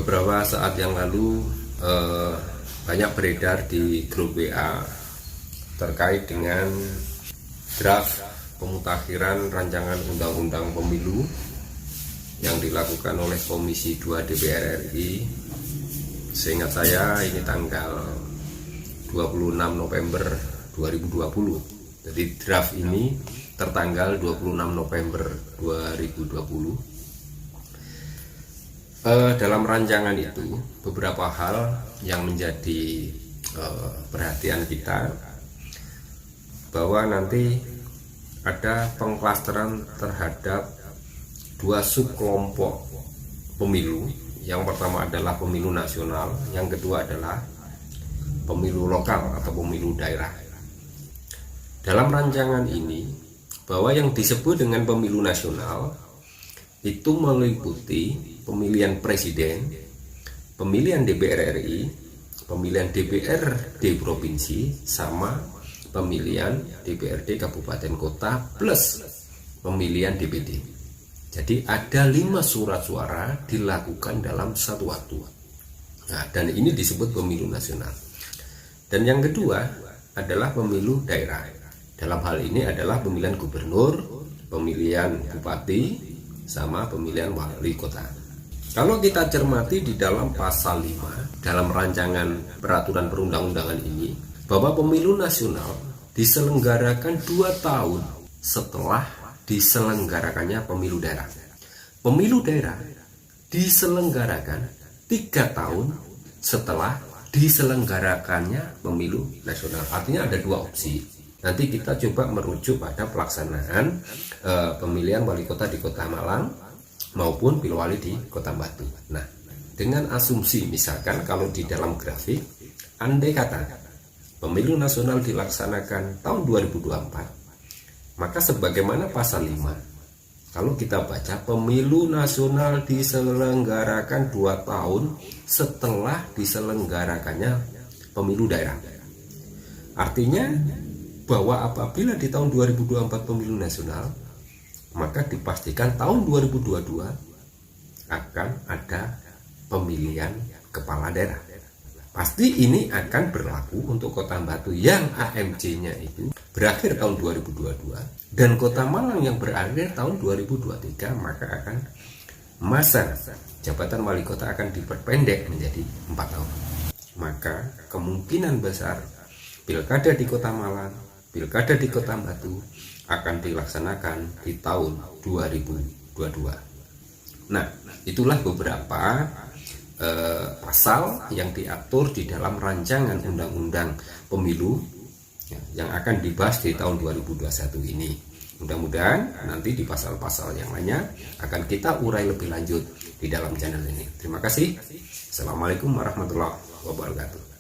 Beberapa saat yang lalu banyak beredar di grup WA terkait dengan draft pemutakhiran rancangan undang-undang pemilu yang dilakukan oleh Komisi 2 DPR RI. Seingat saya ini tanggal 26 November 2020. Jadi draft ini tertanggal 26 November 2020. Dalam rancangan itu beberapa hal yang menjadi perhatian kita, bahwa nanti ada pengklasteran terhadap dua subkelompok pemilu. Yang pertama adalah pemilu nasional, yang kedua adalah pemilu lokal atau pemilu daerah. Dalam rancangan ini, bahwa yang disebut dengan pemilu nasional itu meliputi pemilihan presiden, pemilihan DPR RI, pemilihan DPRD provinsi, sama pemilihan DPRD kabupaten kota plus pemilihan DPD. Jadi ada 5 surat suara dilakukan dalam satu waktu. Nah, dan ini disebut pemilu nasional. Dan yang kedua adalah pemilu daerah. Dalam hal ini adalah pemilihan gubernur, pemilihan bupati, sama pemilihan wali kota. Kalau kita cermati di dalam pasal 5 dalam rancangan peraturan perundang-undangan ini, bahwa pemilu nasional diselenggarakan 2 tahun setelah diselenggarakannya pemilu daerah. Pemilu daerah diselenggarakan 3 tahun setelah diselenggarakannya pemilu nasional. Artinya ada 2 opsi. Nanti kita coba merujuk pada pelaksanaan pemilihan wali kota di Kota Malang maupun pilwali di Kota Batu. Nah, dengan asumsi misalkan kalau di dalam grafik, andai kata pemilu nasional dilaksanakan tahun 2024, maka sebagaimana pasal 5, kalau kita baca pemilu nasional diselenggarakan 2 tahun setelah diselenggarakannya pemilu daerah. Artinya bahwa apabila di tahun 2024 pemilu nasional, maka dipastikan tahun 2022 akan ada pemilihan kepala daerah. Pasti ini akan berlaku untuk Kota Batu yang AMC-nya itu berakhir tahun 2022 dan Kota Malang yang berakhir tahun 2023, maka akan masa jabatan wali kota akan diperpendek menjadi 4 tahun. Maka kemungkinan besar pilkada di Kota Malang, pilkada di Kota Batu akan dilaksanakan di tahun 2022. Nah, itulah beberapa pasal yang diatur di dalam rancangan undang-undang pemilu yang akan dibahas di tahun 2021 ini. Mudah-mudahan nanti di pasal-pasal yang lainnya akan kita urai lebih lanjut di dalam channel ini. Terima kasih. Assalamualaikum warahmatullahi wabarakatuh.